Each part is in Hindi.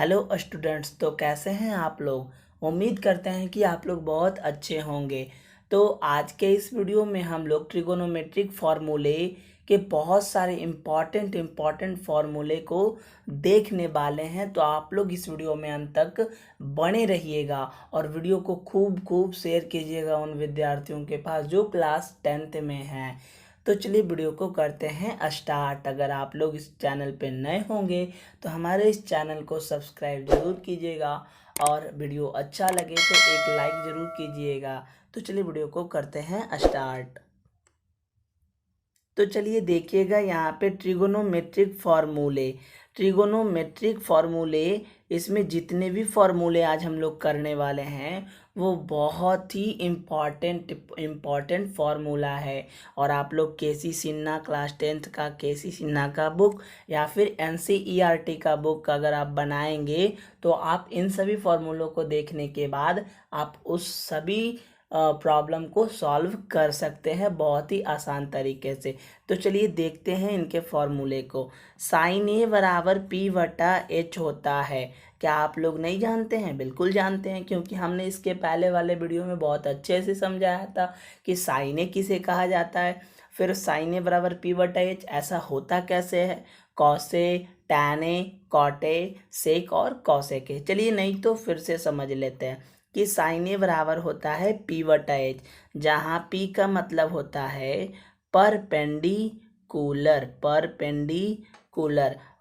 हेलो स्टूडेंट्स, तो कैसे हैं आप लोग। उम्मीद करते हैं कि आप लोग बहुत अच्छे होंगे। तो आज के इस वीडियो में हम लोग ट्रिगोनोमेट्रिक फार्मूले के बहुत सारे इम्पॉर्टेंट फार्मूले को देखने वाले हैं। तो आप लोग इस वीडियो में अंत तक बने रहिएगा और वीडियो को खूब शेयर कीजिएगा उन विद्यार्थियों के पास जो क्लास 10th में हैं। तो चलिए वीडियो को करते हैं स्टार्ट। अगर आप लोग इस चैनल पे नए होंगे तो हमारे इस चैनल को सब्सक्राइब जरूर कीजिएगा और वीडियो अच्छा लगे तो एक लाइक जरूर कीजिएगा। तो चलिए वीडियो को करते हैं स्टार्ट। तो चलिए देखिएगा यहाँ पे ट्रिगोनोमेट्रिक फार्मूले इसमें जितने भी फार्मूले आज हम लोग करने वाले हैं वो बहुत ही इम्पॉर्टेंट फार्मूला है। और आप लोग केसी सिन्हा क्लास 10th का केसी सिन्हा का बुक या फिर एनसीईआरटी का बुक अगर आप बनाएंगे तो आप इन सभी फार्मूलों को देखने के बाद आप उस सभी प्रॉब्लम को सॉल्व कर सकते हैं बहुत ही आसान तरीके से। तो चलिए देखते हैं इनके फॉर्मूले को। साइन ए बराबर पी बटा एच होता है। क्या आप लोग नहीं जानते हैं? बिल्कुल जानते हैं, क्योंकि हमने इसके पहले वाले वीडियो में बहुत अच्छे से समझाया था कि साइन ए किसे कहा जाता है। फिर साइन ए बराबर पी बटा एच ऐसा होता कैसे है, कॉसे, टैन ए, कॉट ए, सेक और कॉसेक ए। चलिए नहीं तो फिर से समझ लेते हैं कि साइन ए बराबर होता है पी बटा एच, जहाँ पी का मतलब होता है परपेंडिकुलर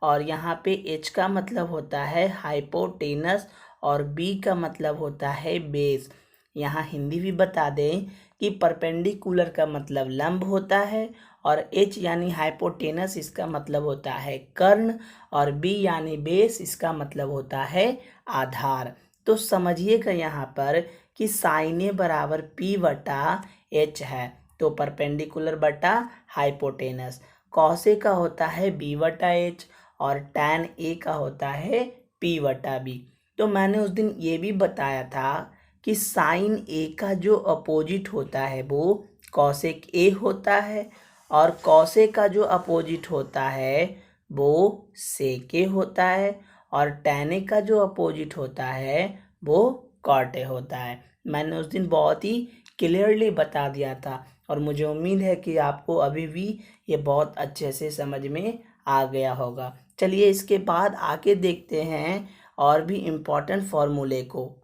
और यहाँ पे एच का मतलब होता है हाइपोटेनस और बी का मतलब होता है बेस। यहाँ हिंदी भी बता दें कि परपेंडिकुलर का मतलब लंब होता है और एच यानी हाइपोटेनस इसका मतलब होता है कर्ण और बी यानी बेस इसका मतलब होता है आधार। तो समझिएगा यहाँ पर कि साइन ए बराबर पी बटा एच है, तो परपेंडिकुलर बटा हाइपोटेनस। कॉस ए का होता है बी बटा एच और टैन ए का होता है पी बटा बी। तो मैंने उस दिन ये भी बताया था कि साइन ए का जो अपोजिट होता है वो कॉसेक ए होता है और कॉस ए का जो अपोजिट होता है वो सेक ए होता है और टैन ए का जो अपोजिट होता है वो कॉट ए होता है। मैंने उस दिन बहुत ही क्लियरली बता दिया था और मुझे उम्मीद है कि आपको अभी भी ये बहुत अच्छे से समझ में आ गया होगा। चलिए इसके बाद आगे देखते हैं और भी इम्पोर्टेंट फार्मूले को।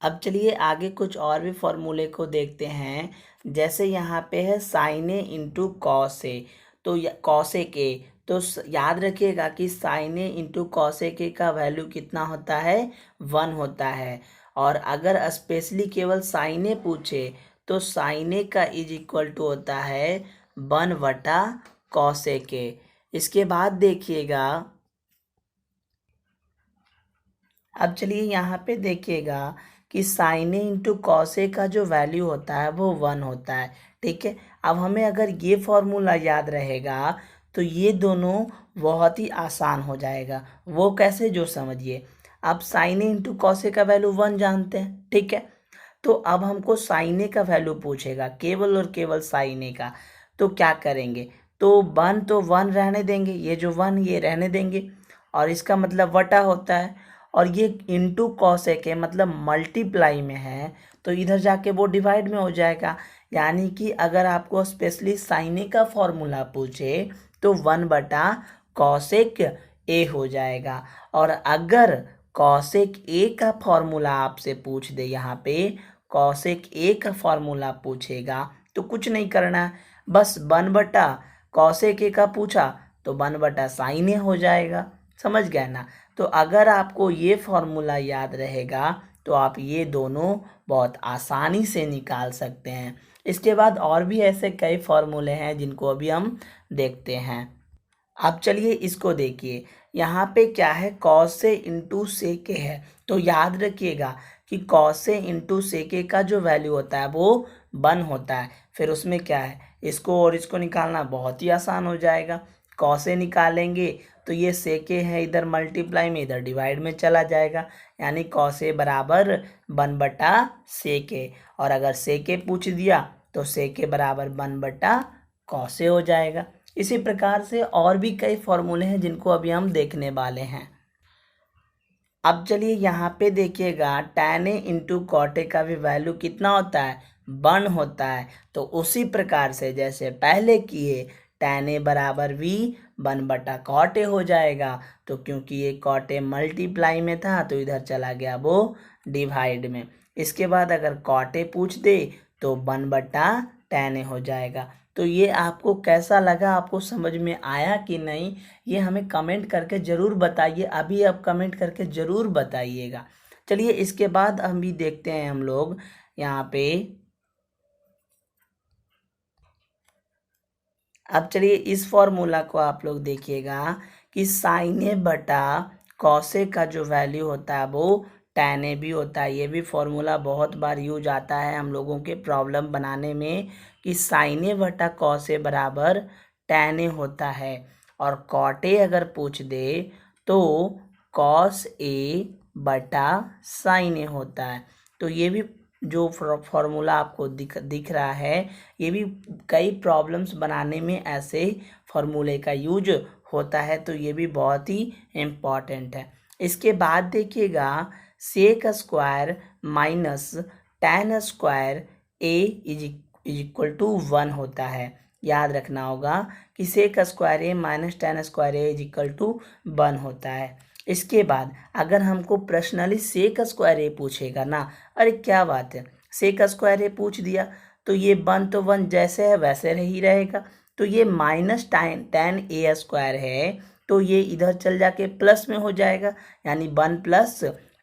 अब चलिए आगे कुछ और भी फार्मूले को देखते हैं। जैसे यहाँ पे है sine A into cos A, तो कॉसेक ए, तो याद रखिएगा कि sine A into cosec A का वैल्यू कितना होता है, 1 होता है। और अगर स्पेशली केवल साइन ए पूछे तो साइन ए का इज इक्वल टू होता है 1 बटा कॉसेक ए। इसके बाद देखिएगा, अब चलिए यहाँ पे देखिएगा कि साइन ए इंटू कॉस ए का जो वैल्यू होता है वो 1 होता है। ठीक है, अब हमें अगर ये फॉर्मूला याद रहेगा तो ये दोनों बहुत ही आसान हो जाएगा। वो कैसे, जो समझिए। अब साइन ए इंटू कॉस ए का वैल्यू 1 जानते हैं, ठीक है। तो अब हमको साइन ए का वैल्यू पूछेगा, केवल और केवल साइन ए का। तो क्या करेंगे, तो 1 तो 1 रहने देंगे, ये जो 1 ये रहने देंगे और इसका मतलब वटा होता है और ये इंटू कॉसेक है मतलब मल्टीप्लाई में है, तो इधर जाके वो डिवाइड में हो जाएगा। यानी कि अगर आपको स्पेशली साइन ए का फॉर्मूला पूछे तो 1 बटा कॉसेक ए हो जाएगा। और अगर कॉसेक ए का फॉर्मूला आपसे पूछ दे, यहाँ पे कॉसेक ए का फॉर्मूला पूछेगा तो कुछ नहीं करना है, बस 1 बटा कॉसेक ए का पूछा तो 1 बटा साइन ए हो जाएगा। समझ गए ना। तो अगर आपको ये फॉर्मूला याद रहेगा तो आप ये दोनों बहुत आसानी से निकाल सकते हैं। इसके बाद और भी ऐसे कई फॉर्मूले हैं जिनको अभी हम देखते हैं। अब चलिए इसको देखिए, यहाँ पे क्या है, कॉस से इंटू सेके है। तो याद रखिएगा कि कॉस से इंटू सेके का जो वैल्यू होता है वो 1 होता है। फिर उसमें क्या है, इसको और इसको निकालना बहुत ही आसान हो जाएगा। कॉस से निकालेंगे तो ये सेके है इधर मल्टीप्लाई में, इधर डिवाइड में चला जाएगा। यानी कॉस ए बराबर 1 बटा सेके, और अगर सेके पूछ दिया तो सेके बराबर 1 बटा कॉस ए हो जाएगा। इसी प्रकार से और भी कई फॉर्मूले हैं जिनको अभी हम देखने वाले हैं। अब चलिए यहाँ पे देखिएगा tan a into cot A का भी वैल्यू कितना होता है, 1 होता है। तो उसी प्रकार से जैसे पहले किए tan a बराबर v 1/cot a हो जाएगा। तो क्योंकि ये cot a मल्टीप्लाई में था तो इधर चला गया वो डिवाइड में। इसके बाद अगर cot a पूछ दे तो 1/tan a हो जाएगा। तो ये आपको कैसा लगा, आपको समझ में आया कि नहीं, ये हमें कमेंट करके ज़रूर बताइए। अभी आप कमेंट करके ज़रूर बताइएगा। चलिए इसके बाद हम भी देखते हैं हम लोग यहाँ पे। अब चलिए इस फॉर्मूला को आप लोग देखिएगा कि साइन ए बटा कॉस ए का जो वैल्यू होता है वो tan ए भी होता है। ये भी फॉर्मूला बहुत बार यूज आता है हम लोगों के प्रॉब्लम बनाने में कि साइन ए बटा कॉस ए बराबर tan ए होता है। और कॉट ए अगर पूछ दे तो कॉस ए बटा साइन ए होता है। तो ये भी जो फॉर्मूला आपको दिख रहा है, ये भी कई प्रॉब्लम्स बनाने में ऐसे फॉर्मूले का यूज होता है। तो ये भी बहुत ही इम्पॉर्टेंट है। इसके बाद देखिएगा sec square minus tan square A is equal to 1 होता है। याद रखना होगा कि sec square A minus tan square A is equal to 1 होता है। इसके बाद अगर हमको पर्सनली सेक स्क्वायर ए पूछेगा ना, अरे क्या बात है, सेक स्क्वायर ए पूछ दिया तो ये 1 तो 1 जैसे है वैसे ही रहेगा। तो ये माइनस tan ए स्क्वायर है तो ये इधर चल जाके प्लस में हो जाएगा, यानी 1 प्लस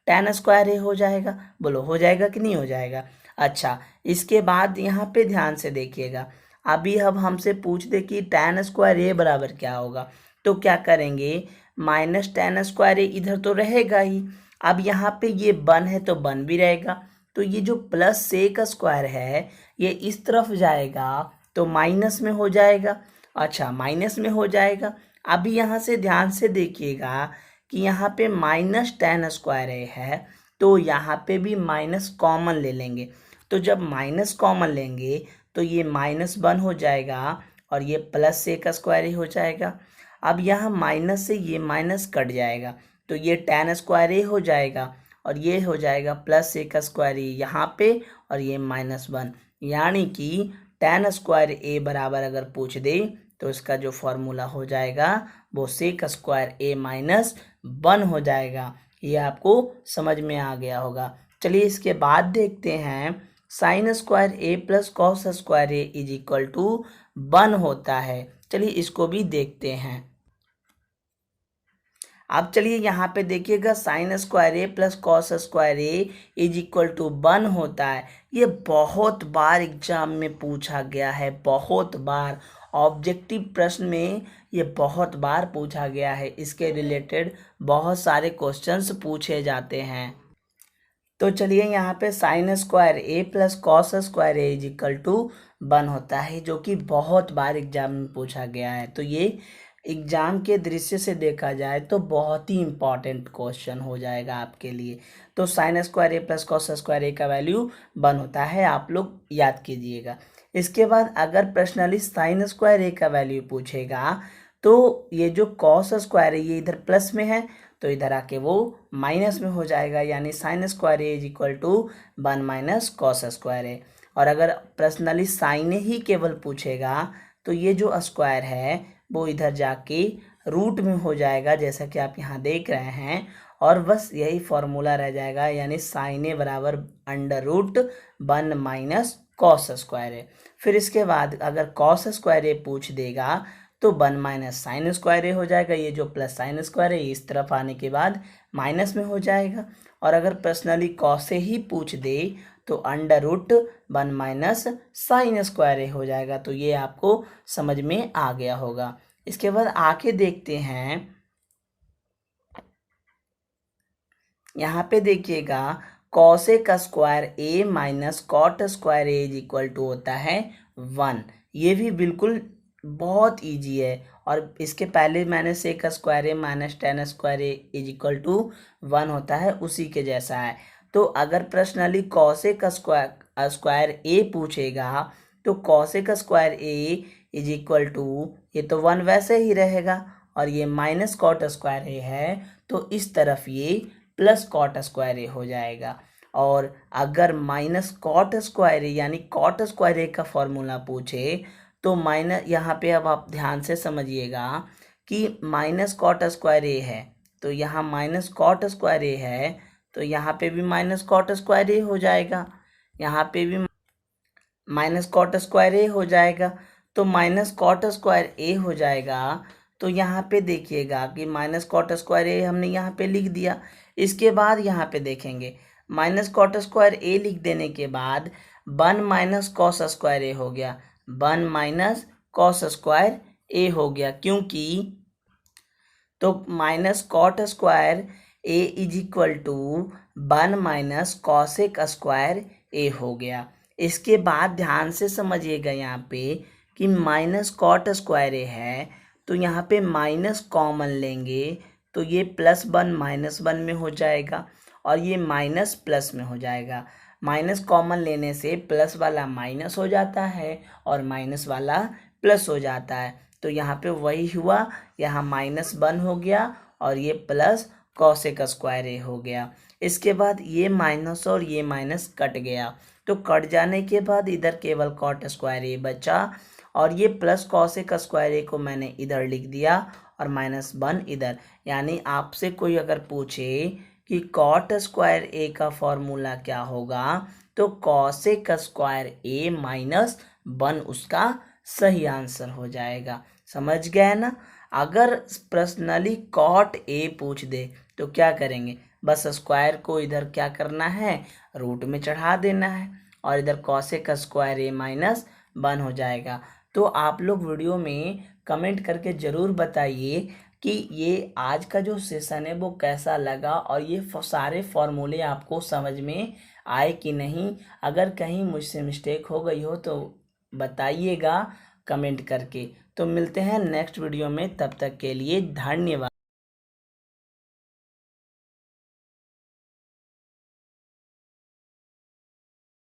tan स्क्वायर ए हो जाएगा। बोलो हो जाएगा कि नहीं हो जाएगा। अच्छा, इसके बाद यहाँ पे ध्यान से देखिएगा, अभी अब हमसे पूछ दे कि tan स्क्वायर ए बराबर क्या होगा, तो क्या करेंगे, माइनस tan स्क्वायर ए इधर तो रहेगा ही। अब यहाँ पे ये 1 है तो 1 भी रहेगा। तो ये जो प्लस सेक स्क्वायर है ये इस तरफ जाएगा तो माइनस में हो जाएगा। अच्छा, माइनस में हो जाएगा। अभी यहाँ से ध्यान से देखिएगा कि यहाँ पे माइनस tan स्क्वायर ए है तो यहाँ पे भी माइनस कॉमन ले लेंगे। तो जब माइनस कॉमन लेंगे तो ये -1 हो जाएगा और ये प्लस सेक स्क्वायर ए हो जाएगा। अब यहाँ माइनस से ये माइनस कट जाएगा तो ये tan स्क्वायर ए हो जाएगा और ये हो जाएगा प्लस सेक स्क्वायर ए यहाँ पे और ये -1। यानी कि tan स्क्वायर ए बराबर अगर पूछ दे तो इसका जो फॉर्मूला हो जाएगा वो सेक स्क्वायर ए -1 हो जाएगा। ये आपको समझ में आ गया होगा। चलिए इसके बाद देखते हैं sine square A plus cos square A is equal to 1 होता है। चलिए इसको भी देखते हैं। अब चलिए यहाँ पे देखिएगा sine square A plus cos square A is equal to 1 होता है। ये बहुत बार एग्जाम में पूछा गया है, बहुत बार ऑब्जेक्टिव प्रश्न में ये बहुत बार पूछा गया है। इसके रिलेटेड बहुत सारे क्वेश्चंस पूछे जाते हैं। तो चलिए यहाँ पे sine square A plus cos square A is equal to 1 होता है, जो कि बहुत बार एग्जाम में पूछा गया है। तो ये एग्जाम के दृश्य से देखा जाए तो बहुत ही इंपॉर्टेंट क्वेश्चन हो जाएगा आपके लिए। तो sign square A plus cos square ए का वैल्यू 1 होता है, आप लोग याद कीजिएगा। इसके बाद अगर पर्सनली साइन स्क्वायर ए का वैल्यू पूछेगा तो ये जो कॉस स्क्वायर है ये इधर प्लस में है तो इधर आके वो माइनस में हो जाएगा, यानी sine square A is equal to 1 minus cos square A. और अगर पर्सनली साइन ए ही केवल पूछेगा तो ये जो स्क्वायर है वो इधर जाके रूट में हो जाएगा, जैसा कि आप यहाँ देख रहे हैं। और बस यही फॉर्मूला रह जाएगा, यानी साइन ए बराबर √1 माइनस कॉस स्क्वायर ए। फिर इसके बाद अगर कॉस स्क्वायर ए पूछ देगा तो 1 माइनस साइन स्क्वायर ए हो जाएगा। ये जो प्लस साइन स्क्वायर है इस तरफ आने के बाद माइनस में हो जाएगा। और अगर पर्सनली कॉस से ही पूछ दे तो √1 माइनस साइन स्क्वायर ए हो जाएगा। तो ये आपको समझ में आ गया होगा। इसके बाद आके देखते हैं, यहाँ पे देखिएगा cosec square A minus cot square A is equal to होता है 1। ये भी बिल्कुल बहुत इजी है। और इसके पहले मैंने sec square A minus tan square A is equal to 1 होता है, उसी के जैसा है। तो अगर पर्सनली कॉसेक स्क्वायर ए पूछेगा तो cosec square A is equal to, ये तो 1 वैसे ही रहेगा और ये माइनस कॉट स्क्वायर ए है तो इस तरफ ये प्लस कॉट स्क्वायर ए हो जाएगा। और अगर माइनस कॉट स्क्वायर ए यानी कॉट स्क्वायर ए का फॉर्मूला पूछे तो माइनस, यहाँ पे अब आप ध्यान से समझिएगा कि माइनस कॉट स्क्वायर ए है तो यहाँ माइनस कॉट स्क्वायर ए है तो यहाँ पे भी माइनस कॉट स्क्वायर ए हो जाएगा, यहाँ पे भी माइनस कॉट स्क्वायर ए हो जाएगा। तो माइनस कॉट स्क्वायर ए हो जाएगा तो यहाँ पे देखिएगा कि माइनस कॉट स्क्वायर ए हमने यहाँ पे लिख दिया। इसके बाद यहाँ पे देखेंगे माइनस कॉट स्क्वायर ए लिख देने के बाद 1 माइनस कॉस स्क्वायर ए हो गया, 1 माइनस कॉस स्क्वायर ए हो गया, क्योंकि तो minus cot square A is equal to 1 minus cosec square A हो गया। इसके बाद ध्यान से समझिएगा यहाँ पे कि माइनस कॉट स्क्वायर ए है तो यहाँ पे माइनस कॉमन लेंगे तो ये +1 -1 में हो जाएगा और ये माइनस प्लस में हो जाएगा। माइनस कॉमन लेने से प्लस वाला माइनस हो जाता है और माइनस वाला प्लस हो जाता है। तो यहाँ पे वही हुआ, यहाँ -1 हो गया और ये प्लस कॉसेक स्क्वायर ए हो गया। इसके बाद ये माइनस और ये माइनस कट गया, तो कट जाने के बाद इधर केवल कॉट स्क्वायर ए बचा और ये प्लस कॉसेक स्क्वायर ए को मैंने इधर लिख दिया और -1 इधर। यानी आपसे कोई अगर पूछे कि कॉट स्क्वायर ए का फॉर्मूला क्या होगा तो कॉसेक स्क्वायर ए -1 उसका सही आंसर हो जाएगा। समझ गए ना। अगर पर्सनली कॉट ए पूछ दे तो क्या करेंगे, बस स्क्वायर को इधर क्या करना है, रूट में चढ़ा देना है और इधर कॉसेक स्क्वायर ए -1 हो जाएगा। तो आप लोग वीडियो में कमेंट करके ज़रूर बताइए कि ये आज का जो सेशन है वो कैसा लगा और ये सारे फॉर्मूले आपको समझ में आए कि नहीं। अगर कहीं मुझसे मिस्टेक हो गई हो तो बताइएगा कमेंट करके। तो मिलते हैं नेक्स्ट वीडियो में, तब तक के लिए धन्यवाद।